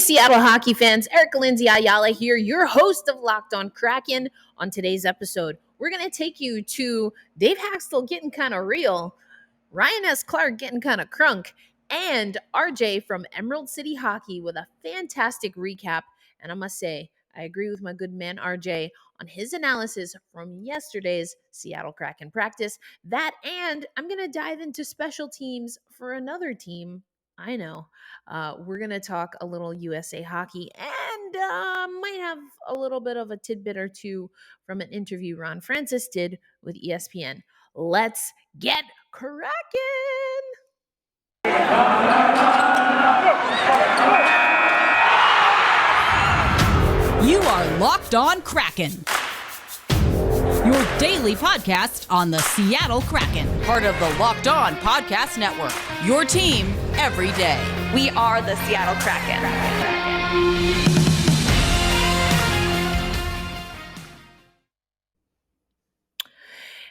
Seattle hockey fans, Erica Lindsay Ayala here, your host of Locked On Kraken. On today's episode, we're going to take you to Dave Hakstol getting kind of real, Ryan S. Clark getting kind of crunk, and RJ from Emerald City Hockey with a fantastic recap. And I must say, I agree with my good man RJ on his analysis from yesterday's Seattle Kraken practice. That, and I'm going to dive into special teams for another team. I know. We're going to talk a little USA hockey and might have a little bit of a tidbit or two from an interview Ron Francis did with ESPN. Let's get cracking! You are Locked On Kraken, your daily podcast on the Seattle Kraken, part of the Locked On Podcast Network, your team every day. We are the Seattle Kraken.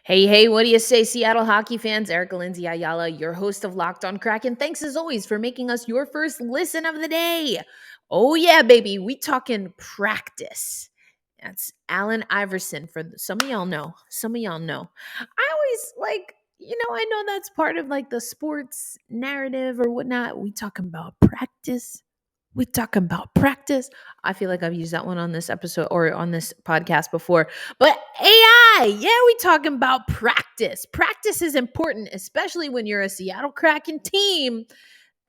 Hey, what do you say, Seattle hockey fans? Erica Lindsay Ayala, your host of Locked On Kraken. Thanks as always for making us your first listen of the day. Oh yeah, baby, we talking practice. That's Allen Iverson. For some of y'all know. I always I know that's part of like the sports narrative or whatnot. We talking about practice. I feel like I've used that one on this episode or on this podcast before. But AI, yeah, we talking about practice. Practice is important, especially when you're a Seattle Kraken team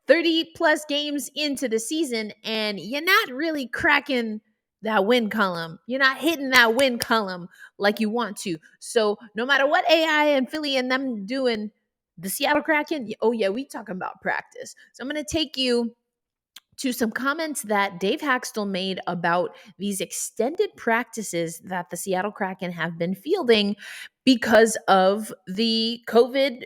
30 plus games into the season and you're not really cracking that win column. You're not hitting that win column like you want to. So no matter what AI and Philly and them doing, the Seattle Kraken, oh yeah, we talking about practice. So I'm going to take you to some comments that Dave Hakstol made about these extended practices that the Seattle Kraken have been fielding because of the COVID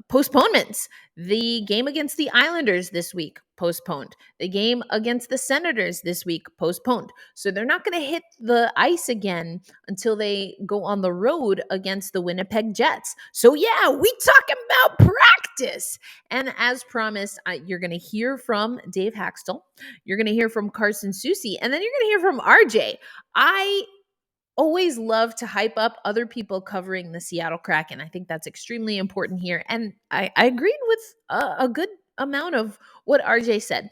postponements. The game against the Islanders this week, postponed. The game against the Senators this week, postponed. So they're not going to hit the ice again until they go on the road against the Winnipeg Jets. So yeah, we talking about practice. And as promised, you're going to hear from Dave Hakstol. You're going to hear from Carson Soucy. And then you're going to hear from RJ. I always love to hype up other people covering the Seattle Kraken. I think that's extremely important here. And I agreed with a good amount of what RJ said.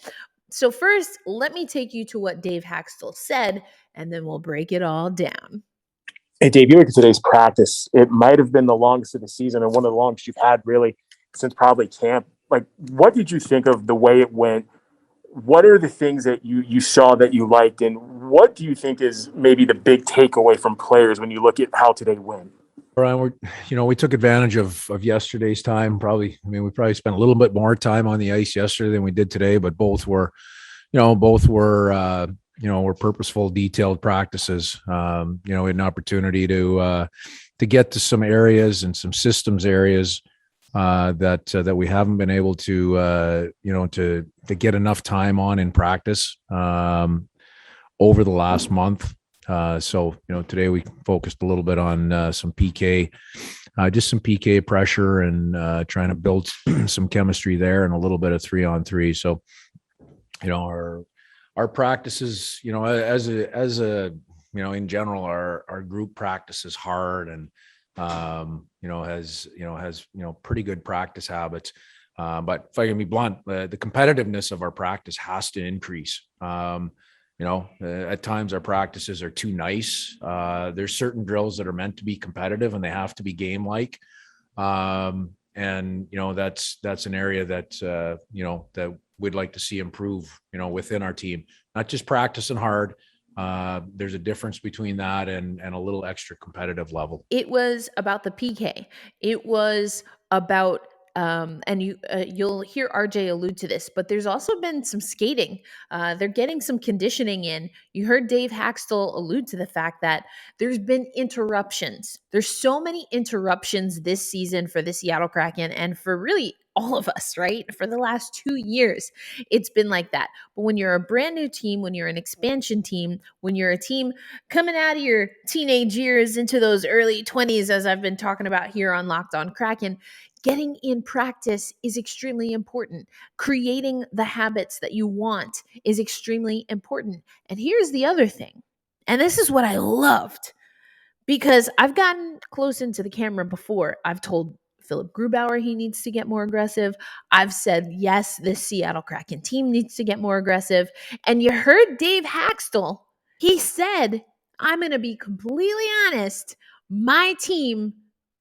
So first, let me take you to what Dave Hakstol said, and then we'll break it all down. Hey, Dave, you look at today's practice. It might have been the longest of the season and one of the longest you've had really since probably camp. Like, what did you think of the way it went? What are the things that you saw that you liked, and what do you think is maybe the big takeaway from players when you look at how today went? Brian, we took advantage of yesterday's time. We probably spent a little bit more time on the ice yesterday than we did today, but both were purposeful, detailed practices. We had an opportunity to get to some areas and some systems areas that we haven't been able to get enough time on in practice over the last month. So today we focused a little bit on some PK, just some PK pressure and trying to build some chemistry there and a little bit of 3-on-3. So, our practices, as in general, our group practice is hard and has pretty good practice habits. But if I can be blunt, the competitiveness of our practice has to increase. At times our practices are too nice. There's certain drills that are meant to be competitive and they have to be game-like. And that's an area that that we'd like to see improve, within our team, not just practicing hard. There's a difference between that and a little extra competitive level. It was about the PK. It was about, and you'll hear RJ allude to this, but there's also been some skating. They're getting some conditioning in. You heard Dave Hakstol allude to the fact that there's been interruptions. There's so many interruptions this season for the Seattle Kraken and for really all of us, right? For the last 2 years, it's been like that. But when you're a brand new team, when you're an expansion team, when you're a team coming out of your teenage years into those early 20s, as I've been talking about here on Locked On Kraken, getting in practice is extremely important. Creating the habits that you want is extremely important. And here's the other thing, and this is what I loved, because I've gotten close into the camera before. I've told Philip Grubauer he needs to get more aggressive. I've said, yes, this Seattle Kraken team needs to get more aggressive. And you heard Dave Hakstol. He said, I'm going to be completely honest, my team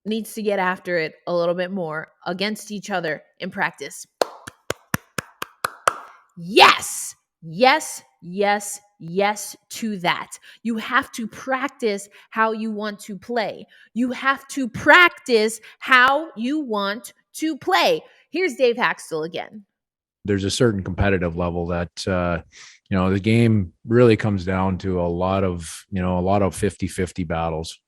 needs to get after it a little bit more against each other in practice. Yes, yes, yes, yes to that. You have to practice how you want to play. You have to practice how you want to play. Here's Dave Hakstol again. There's a certain competitive level that, the game really comes down to a lot of 50-50 battles.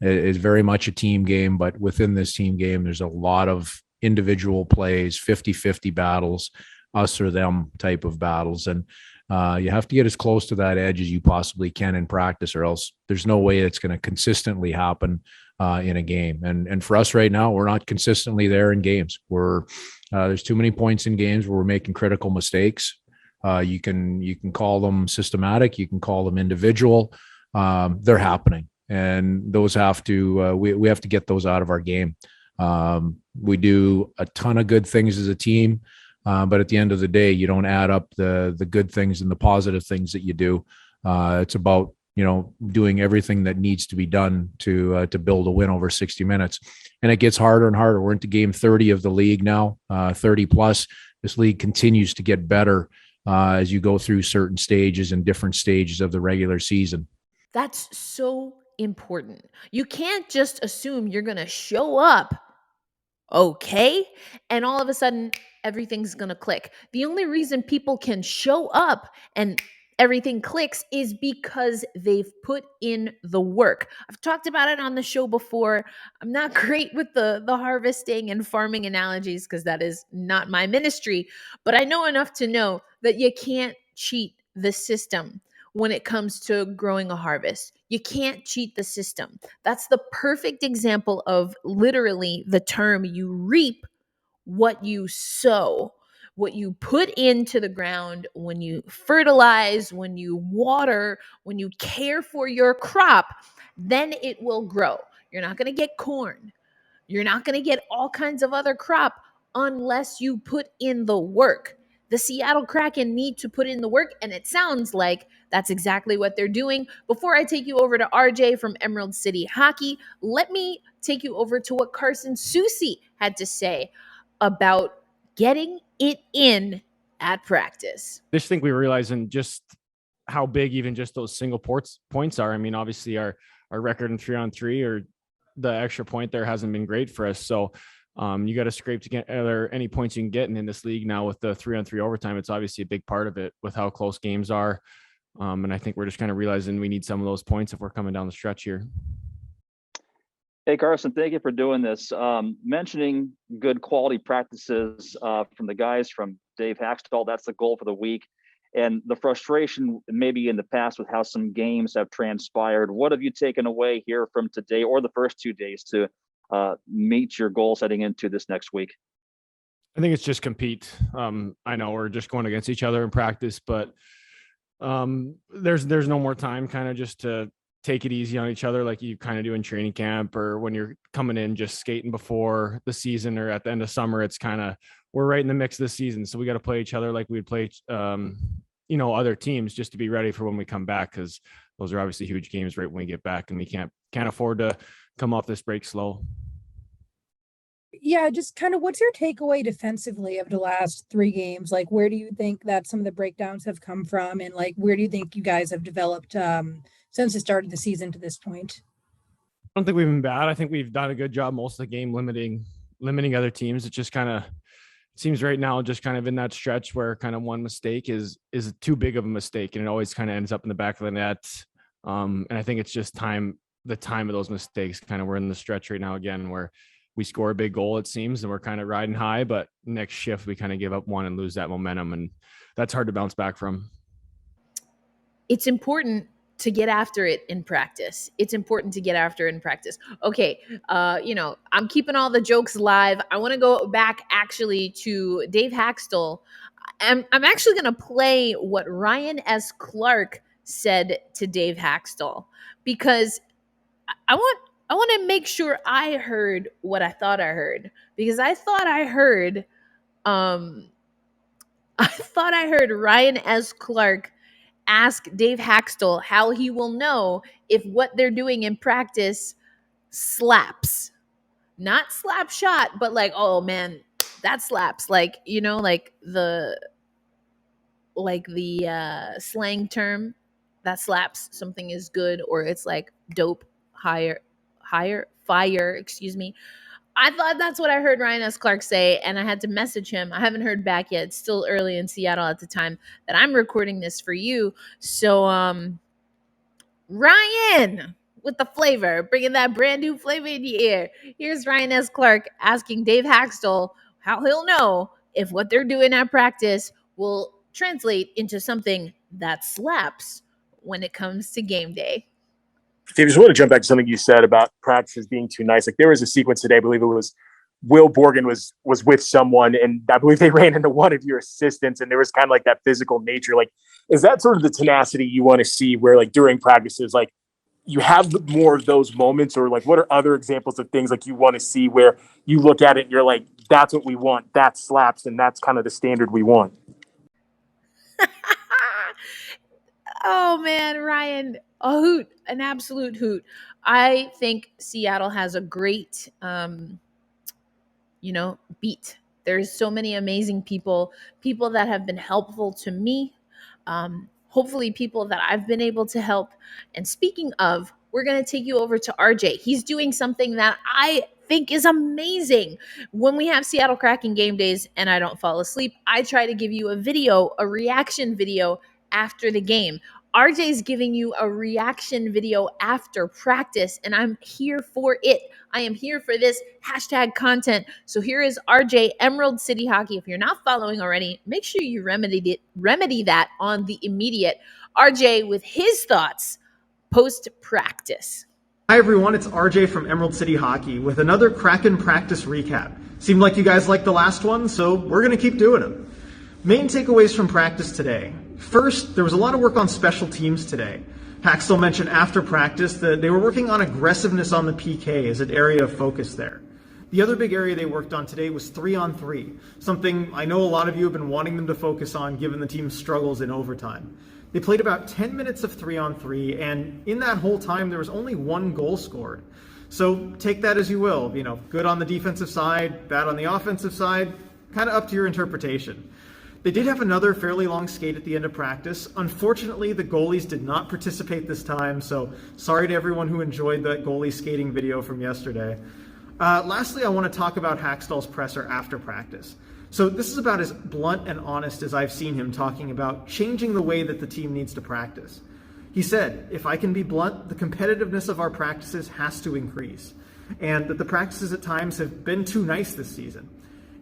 It's very much a team game, but within this team game, there's a lot of individual plays, 50-50 battles, us or them type of battles. And you have to get as close to that edge as you possibly can in practice, or else there's no way it's going to consistently happen in a game. And for us right now, we're not consistently there in games. There's too many points in games where we're making critical mistakes. You can call them systematic, you can call them individual. They're happening, and those have to we have to get those out of our game. We do a ton of good things as a team. But at the end of the day, you don't add up the good things and the positive things that you do. It's about, doing everything that needs to be done to build a win over 60 minutes. And it gets harder and harder. We're into game 30 of the league now, 30 plus. This league continues to get better as you go through certain stages and different stages of the regular season. That's so important. You can't just assume you're going to show up okay, and all of a sudden everything's gonna click. The only reason people can show up and everything clicks is because they've put in the work. I've talked about it on the show before. I'm not great with the harvesting and farming analogies because that is not my ministry, but I know enough to know that you can't cheat the system when it comes to growing a harvest. You can't cheat the system. That's the perfect example of literally the term you reap what you sow. What you put into the ground, when you fertilize, when you water, when you care for your crop, then it will grow. You're not going to get corn. You're not going to get all kinds of other crop unless you put in the work. The Seattle Kraken need to put in the work, and it sounds like that's exactly what they're doing. Before I take you over to RJ from Emerald City Hockey, let me take you over to what Carson Soucy had to say about getting it in at practice. I just think we were realizing just how big even just those single points are. I mean, obviously our record in 3-on-3 or the extra point there hasn't been great for us. So you got to scrape to get any points you can get in this league now with the 3-on-3 overtime. It's obviously a big part of it with how close games are. And I think we're just kind of realizing we need some of those points if we're coming down the stretch here. Hey, Carson, thank you for doing this. Mentioning good quality practices from the guys from Dave Hakstol, that's the goal for the week. And the frustration maybe in the past with how some games have transpired. What have you taken away here from today or the first 2 days to meet your goals heading into this next week? I think it's just compete. I know we're just going against each other in practice, but there's no more time kind of just to take it easy on each other like you kind of do in training camp or when you're coming in just skating before the season or at the end of summer. It's kind of, we're right in the mix this season, so we got to play each other like we'd play other teams just to be ready for when we come back, because those are obviously huge games right when we get back, and we can't afford to come off this break slow. Yeah, just kind of what's your takeaway defensively of the last 3 games? Like, where do you think that some of the breakdowns have come from? And like, where do you think you guys have developed since the start of the season to this point? I don't think we've been bad. I think we've done a good job most of the game limiting other teams. It just kind of seems right now just kind of in that stretch where kind of one mistake is too big of a mistake, and it always kind of ends up in the back of the net. And I think it's just the time of those mistakes. Kind of we're in the stretch right now again where we score a big goal, it seems, and we're kind of riding high, but next shift we kind of give up one and lose that momentum, and that's hard to bounce back from. It's important to get after it in practice. It's important to get after it in practice. Okay, I'm keeping all the jokes live. I want to go back actually to Dave Hakstol. I'm actually going to play what Ryan S. Clark said to Dave Hakstol, because I want to make sure I heard what I thought I heard, because I thought I heard Ryan S. Clark ask Dave Hakstol how he will know if what they're doing in practice slaps. Not slap shot, but like, oh man, that slaps. Like, like the slang term that slaps, something is good, or it's like dope, fire, excuse me. I thought that's what I heard Ryan S. Clark say, and I had to message him. I haven't heard back yet. It's still early in Seattle at the time that I'm recording this for you. So, Ryan, with the flavor, bringing that brand new flavor in your ear. Here's Ryan S. Clark asking Dave Hakstol how he'll know if what they're doing at practice will translate into something that slaps when it comes to game day. Dave, I just want to jump back to something you said about practices being too nice. Like, there was a sequence today, I believe it was Will Borgen was with someone, and I believe they ran into one of your assistants, and there was kind of like that physical nature. Like, is that sort of the tenacity you want to see, where like during practices, like you have more of those moments, or like what are other examples of things like you want to see where you look at it and you're like, that's what we want, that slaps, and that's kind of the standard we want? Oh man, Ryan, a hoot, an absolute hoot. I think Seattle has a great, beat. There's so many amazing people that have been helpful to me. Hopefully people that I've been able to help. And speaking of, we're going to take you over to RJ. He's doing something that I think is amazing. When we have Seattle Kraken game days and I don't fall asleep, I try to give you a reaction video after the game. RJ's giving you a reaction video after practice, and I'm here for it. I am here for this hashtag content. So here is RJ, Emerald City Hockey. If you're not following already, make sure you remedy that on the immediate. RJ with his thoughts post-practice. Hi everyone, it's RJ from Emerald City Hockey with another Kraken practice recap. Seemed like you guys liked the last one, so we're going to keep doing them. Main takeaways from practice today. First, there was a lot of work on special teams today. Hakstol mentioned after practice that they were working on aggressiveness on the PK as an area of focus there. The other big area they worked on today was 3-on-3, something I know a lot of you have been wanting them to focus on given the team's struggles in overtime. They played about 10 minutes of 3-on-3, and in that whole time there was only one goal scored. So take that as you will, good on the defensive side, bad on the offensive side, kind of up to your interpretation. They did have another fairly long skate at the end of practice. Unfortunately, the goalies did not participate this time, so sorry to everyone who enjoyed that goalie skating video from yesterday. Lastly, I want to talk about Hakstol's presser after practice. So this is about as blunt and honest as I've seen him talking about changing the way that the team needs to practice. He said, if I can be blunt, the competitiveness of our practices has to increase, and that the practices at times have been too nice this season.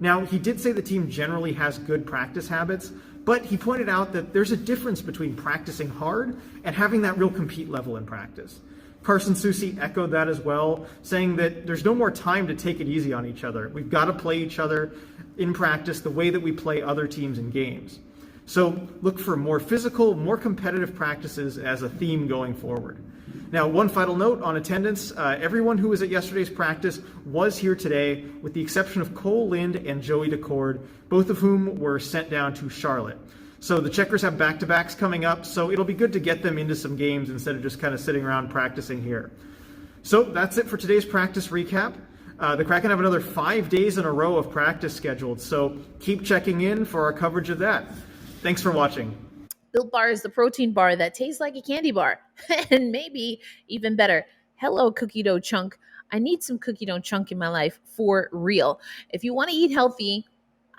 Now, he did say the team generally has good practice habits, but he pointed out that there's a difference between practicing hard and having that real compete level in practice. Carson Soucy echoed that as well, saying that there's no more time to take it easy on each other. We've got to play each other in practice the way that we play other teams in games. So look for more physical, more competitive practices as a theme going forward. Now, one final note on attendance. Everyone who was at yesterday's practice was here today, with the exception of Cole Lind and Joey Decord, both of whom were sent down to Charlotte. So the Checkers have back-to-backs coming up, so it'll be good to get them into some games instead of just kind of sitting around practicing here. So that's it for today's practice recap. The Kraken have another 5 days in a row of practice scheduled, so keep checking in for our coverage of that. Thanks for watching. Built Bar is the protein bar that tastes like a candy bar. And maybe even better. Hello, cookie dough chunk. I need some cookie dough chunk in my life for real. If you want to eat healthy,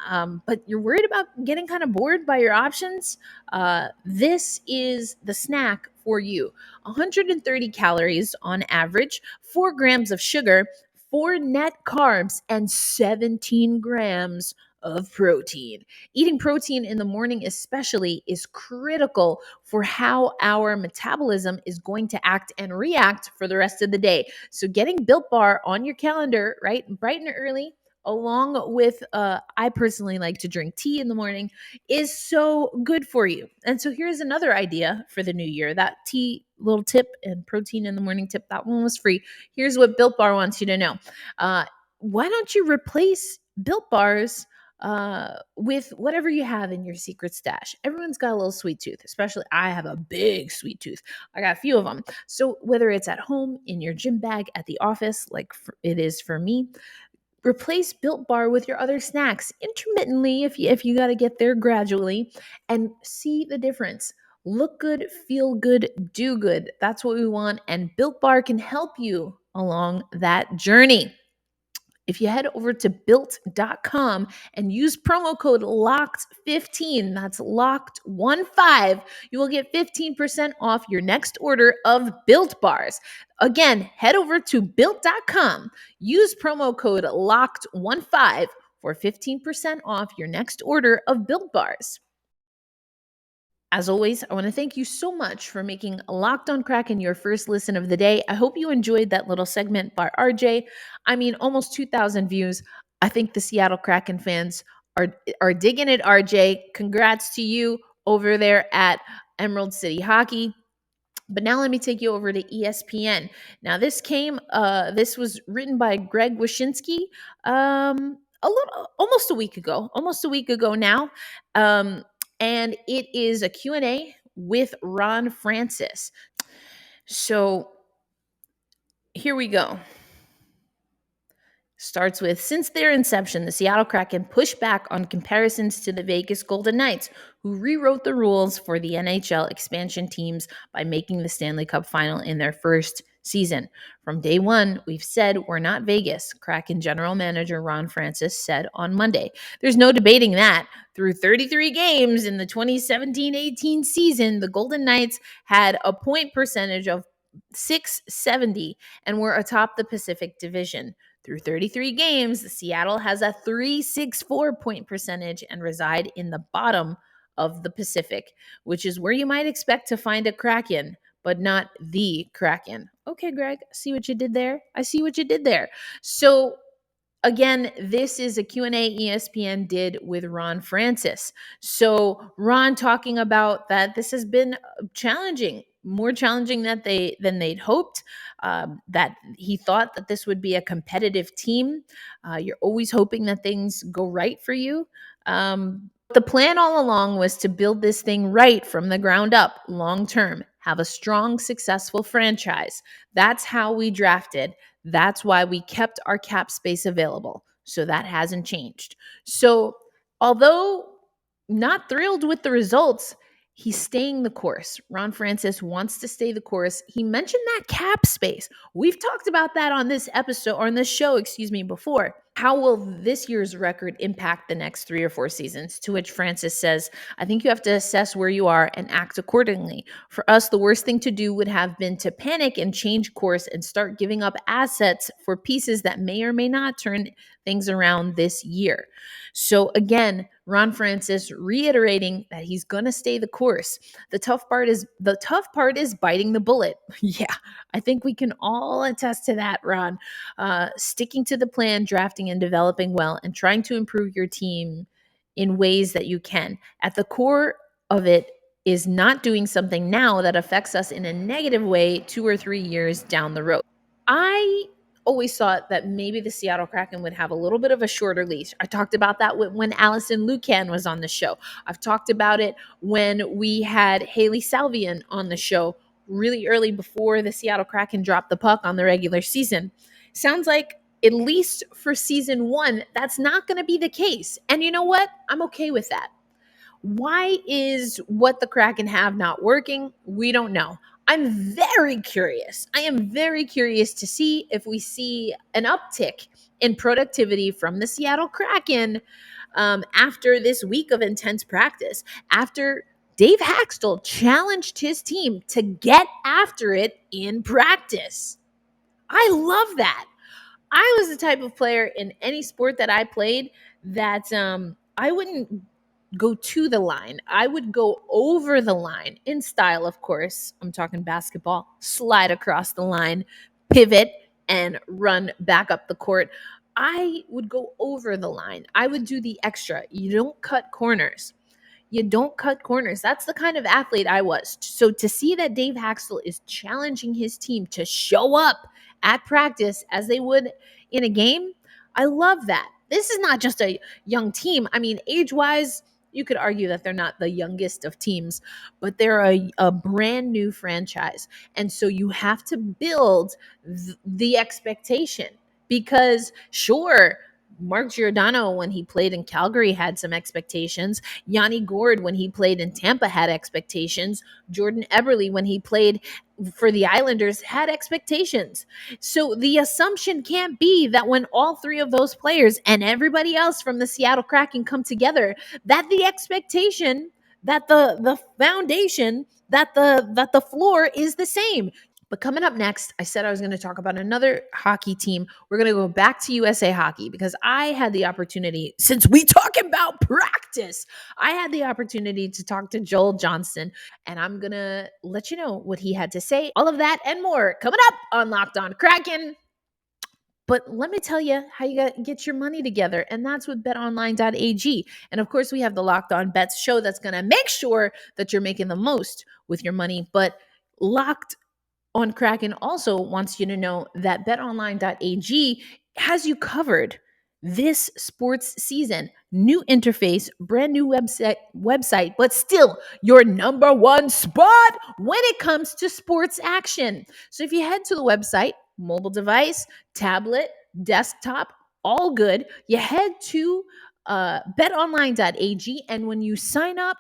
but you're worried about getting kind of bored by your options, this is the snack for you. 130 calories on average, 4 grams of sugar, 4 net carbs, and 17 grams of protein. Eating protein in the morning especially is critical for how our metabolism is going to act and react for the rest of the day. So getting Built Bar on your calendar, right, bright and early, along with I personally like to drink tea in the morning, is so good for you. And so here's another idea for the new year. That tea little tip and protein in the morning tip, that one was free. Here's what Built Bar wants you to know. Why don't you replace Built Bars with whatever you have in your secret stash? Everyone's got a little sweet tooth, especially I have a big sweet tooth. I got a few of them. So whether it's at home, in your gym bag, at the office, like it is for me, replace Built Bar with your other snacks intermittently if you got to get there gradually, and see the difference. Look good, feel good, do good. That's what we want, and Built Bar can help you along that journey. If you head over to built.com and use promo code LOCKED15, that's LOCKED15, you will get 15% off your next order of Built Bars. Again, head over to built.com, use promo code LOCKED15 for 15% off your next order of Built Bars. As always, I want to thank you so much for making Locked on Kraken your first listen of the day. I hope you enjoyed that little segment by RJ. I mean, almost 2,000 views. I think the Seattle Kraken fans are digging it, RJ. Congrats to you over there at Emerald City Hockey. But now let me take you over to ESPN. Now this was written by Greg Wyshynski almost a week ago now. And it is a Q&A with Ron Francis. So here we go. Starts with, since their inception, the Seattle Kraken pushed back on comparisons to the Vegas Golden Knights, who rewrote the rules for the NHL expansion teams by making the Stanley Cup final in their first season. From day one, we've said we're not Vegas, Kraken general manager Ron Francis said on Monday. There's no debating that. Through 33 games in the 2017-18 season, the Golden Knights had a point percentage of .670 and were atop the Pacific Division. Through 33 games, Seattle has a .364 point percentage and reside in the bottom of the Pacific, which is where you might expect to find a Kraken, but not the Kraken. Okay, Greg, I see what you did there. So again, this is a Q&A ESPN did with Ron Francis. So Ron talking about that this has been challenging, more challenging than they'd hoped, that he thought that this would be a competitive team. You're always hoping that things go right for you. The plan all along was to build this thing right from the ground up, long term, have a strong, successful franchise. That's how we drafted. That's why we kept our cap space available. So that hasn't changed. So although not thrilled with the results, he's staying the course. Ron Francis wants to stay the course. He mentioned that cap space. We've talked about that on this episode, or on this show, before. How will this year's record impact the next 3 or 4 seasons? To which Francis says, I think you have to assess where you are and act accordingly. For us, the worst thing to do would have been to panic and change course and start giving up assets for pieces that may or may not turn things around this year. So again, Ron Francis reiterating that he's going to stay the course. The tough part is biting the bullet. Yeah, I think we can all attest to that, Ron. Sticking to the plan, drafting and developing well, and trying to improve your team in ways that you can. At the core of it is not doing something now that affects us in a negative way 2 or 3 years down the road. I always thought that maybe the Seattle Kraken would have a little bit of a shorter leash. I talked about that when Allison Lucan was on the show. I've talked about it when we had Haley Salvian on the show really early before the Seattle Kraken dropped the puck on the regular season. Sounds like, at least for season 1, that's not going to be the case. And you know what? I'm okay with that. Why is what the Kraken have not working? We don't know. I'm very curious. I am very curious to see if we see an uptick in productivity from the Seattle Kraken after this week of intense practice, after Dave Hakstol challenged his team to get after it in practice. I love that. I was the type of player in any sport that I played that I wouldn't go to the line. I would go over the line in style, of course. I'm talking basketball, slide across the line, pivot, and run back up the court. I would go over the line. I would do the extra. You don't cut corners. You don't cut corners. That's the kind of athlete I was. So to see that Dave Hakstol is challenging his team to show up at practice as they would in a game, I love that. This is not just a young team. I mean, age-wise, you could argue that they're not the youngest of teams, but they're a brand new franchise. And so you have to build the expectation because, sure, Mark Giordano, when he played in Calgary, had some expectations. Yanni Gourde, when he played in Tampa, had expectations. Jordan Eberle, when he played for the Islanders, had expectations. So the assumption can't be that when all three of those players and everybody else from the Seattle Kraken come together, that the expectation, that the foundation, that the floor is the same. But coming up next, I said I was going to talk about another hockey team. We're going to go back to USA Hockey because I had the opportunity, since we talking about practice, I had the opportunity to talk to Joel Johnson, and I'm going to let you know what he had to say. All of that and more coming up on Locked On Kraken. But let me tell you how you got to get your money together, and that's with BetOnline.ag. And of course, we have the Locked On Bets show that's going to make sure that you're making the most with your money. But Locked On Kraken also wants you to know that betonline.ag has you covered this sports season. New interface, brand new website, but still your number one spot when it comes to sports action. So if you head to the website, mobile device, tablet, desktop, all good, you head to betonline.ag, and when you sign up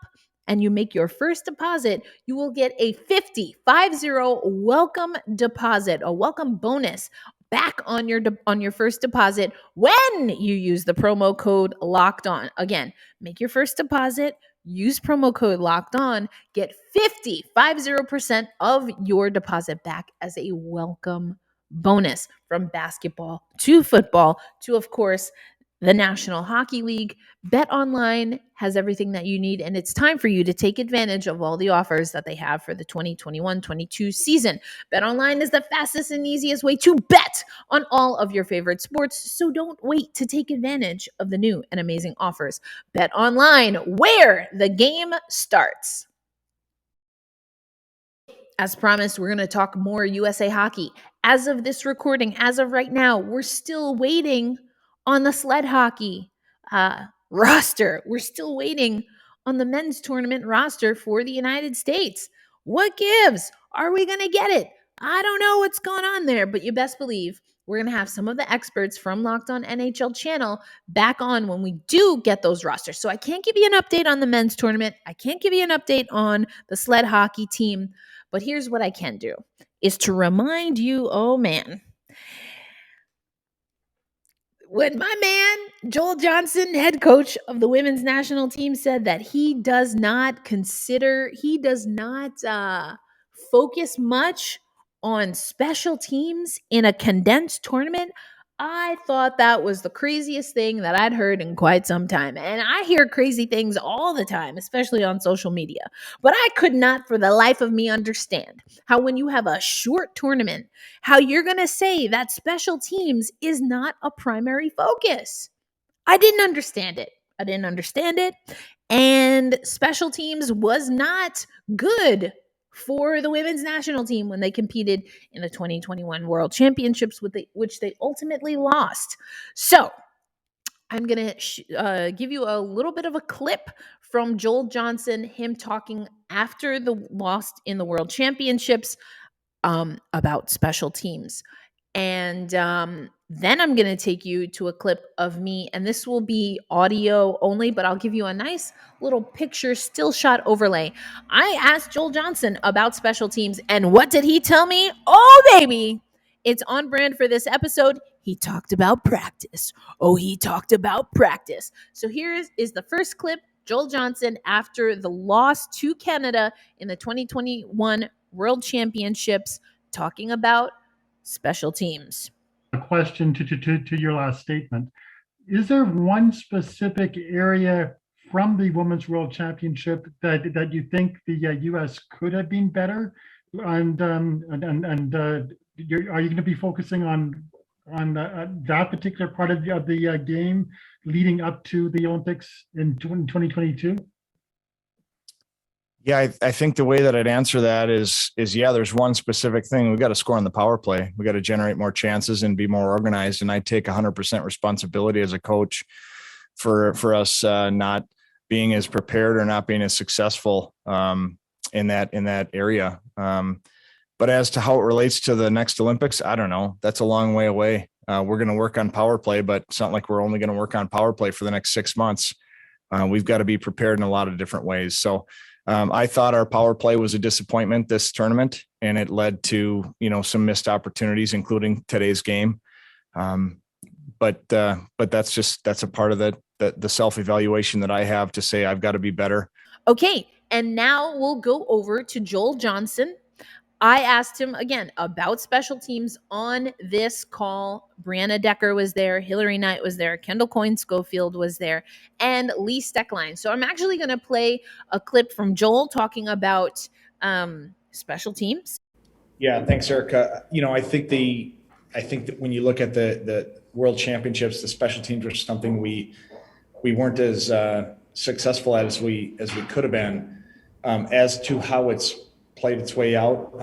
and you make your first deposit, you will get a 50 welcome deposit, a welcome bonus back on your first deposit when you use the promo code Locked On. Again, make your first deposit, use promo code Locked On, get 50% of your deposit back as a welcome bonus, from basketball to football to, of course, the National Hockey League. BetOnline has everything that you need, and it's time for you to take advantage of all the offers that they have for the 2021-22 season. BetOnline is the fastest and easiest way to bet on all of your favorite sports, so don't wait to take advantage of the new and amazing offers. BetOnline, where the game starts. As promised, we're going to talk more USA Hockey. As of this recording, as of right now, we're still waiting on the sled hockey roster. We're still waiting on the men's tournament roster for the United States. What gives? Are we going to get it? I don't know what's going on there, but you best believe we're going to have some of the experts from Locked On NHL channel back on when we do get those rosters. So I can't give you an update on the men's tournament. I can't give you an update on the sled hockey team. But here's what I can do, is to remind you, oh man, when my man, Joel Johnson, head coach of the women's national team, said that he does not focus much on special teams in a condensed tournament, I thought that was the craziest thing that I'd heard in quite some time. And I hear crazy things all the time, especially on social media. But I could not for the life of me understand how, when you have a short tournament, how you're going to say that special teams is not a primary focus. I didn't understand it. And special teams was not good for the women's national team when they competed in the 2021 World Championships, which they ultimately lost. So I'm going to give you a little bit of a clip from Joel Johnson, him talking after the loss in the World Championships about special teams. And then I'm going to take you to a clip of me, and this will be audio only, but I'll give you a nice little picture still shot overlay. I asked Joel Johnson about special teams, and what did he tell me? Oh, baby, it's on brand for this episode. He talked about practice. So here is the first clip, Joel Johnson after the loss to Canada in the 2021 World Championships, talking about special teams. a question to your last statement. Is there one specific area from the Women's World Championship that you think the U.S. could have been better? And are you going to be focusing on that particular part of the game leading up to the Olympics in 2022? Yeah, I think the way that I'd answer that is yeah, there's one specific thing. We've got to score on the power play. We got to generate more chances and be more organized. And I take 100% responsibility as a coach for us not being as prepared or not being as successful in that area. But as to how it relates to the next Olympics, I don't know. That's a long way away. We're going to work on power play, but it's not like we're only going to work on power play for the next 6 months. We've got to be prepared in a lot of different ways. So I thought our power play was a disappointment this tournament, and it led to, some missed opportunities, including today's game. But that's a part of the self-evaluation that I have to say I've got to be better. Okay, and now we'll go over to Joel Johnson. I asked him again about special teams on this call. Brianna Decker was there, Hillary Knight was there, Kendall Coyne-Schofield was there, and Lee Steckline. So I'm actually going to play a clip from Joel talking about special teams. Yeah, thanks, Erica. I think that when you look at the World Championships, the special teams were something we weren't as successful at as we could have been. As to how it's played its way out,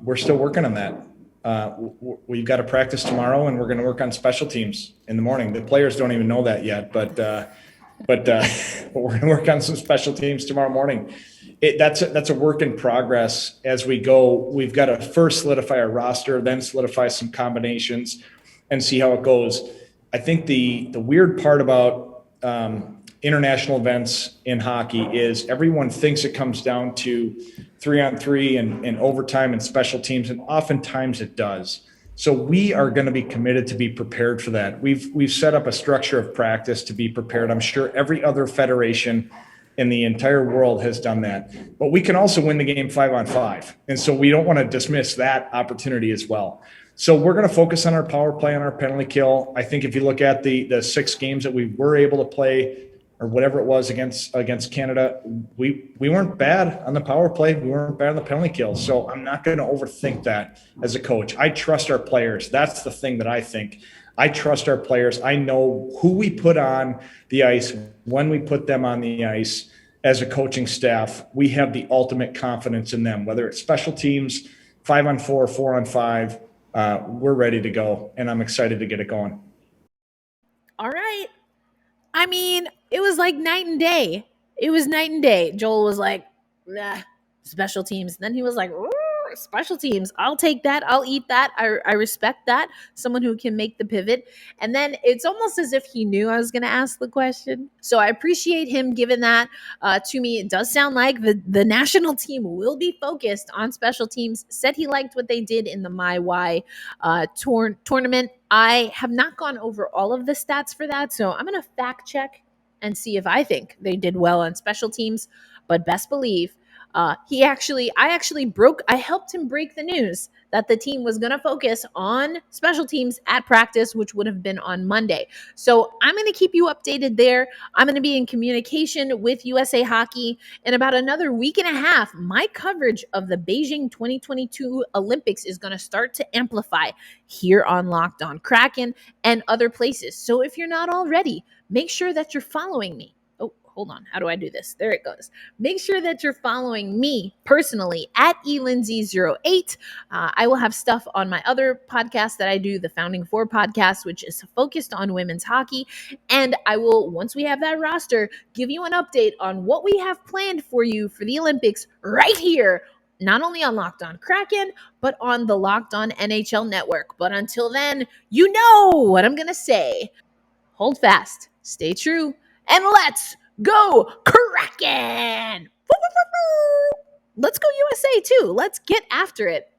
we're still working on that. We've got to practice tomorrow, and we're going to work on special teams in the morning. The players don't even know that yet, but we're going to work on some special teams tomorrow morning. That's a work in progress as we go. We've got to first solidify our roster, then solidify some combinations, and see how it goes. I think the weird part about international events in hockey is everyone thinks it comes down to 3-on-3 and overtime and special teams, and oftentimes it does. So we are going to be committed to be prepared for that. We've set up a structure of practice to be prepared. I'm sure every other federation in the entire world has done that. But we can also win the game 5-on-5. And so we don't want to dismiss that opportunity as well. So we're going to focus on our power play and our penalty kill. I think if you look at the 6 games that we were able to play, or whatever it was against Canada, we weren't bad on the power play. We weren't bad on the penalty kill. So I'm not going to overthink that as a coach. I trust our players. That's the thing that I think. I trust our players. I know who we put on the ice, when we put them on the ice. As a coaching staff, we have the ultimate confidence in them, whether it's special teams, 5-on-4, 4-on-5, we're ready to go. And I'm excited to get it going. All right. I mean, it was like night and day. It was night and day. Joel was like, nah, special teams. Then he was like, special teams. I'll take that. I'll eat that. I respect that. Someone who can make the pivot. And then it's almost as if he knew I was going to ask the question. So I appreciate him giving that to me. It does sound like the national team will be focused on special teams. Said he liked what they did in the My Y tournament. I have not gone over all of the stats for that, so I'm going to fact check and see if I think they did well on special teams. But best believe, I helped him break the news that the team was going to focus on special teams at practice, which would have been on Monday. So I'm going to keep you updated there. I'm going to be in communication with USA Hockey in about another week and a half. My coverage of the Beijing 2022 Olympics is going to start to amplify here on Locked On Kraken and other places. So if you're not already, make sure that you're following me. Hold on. How do I do this? There it goes. Make sure that you're following me personally at elindsay08. I will have stuff on my other podcast that I do, the Founding Four podcast, which is focused on women's hockey. And I will, once we have that roster, give you an update on what we have planned for you for the Olympics right here, not only on Locked On Kraken, but on the Locked On NHL network. But until then, you know what I'm going to say. Hold fast, stay true, and let's go Kraken! Let's go USA too. Let's get after it.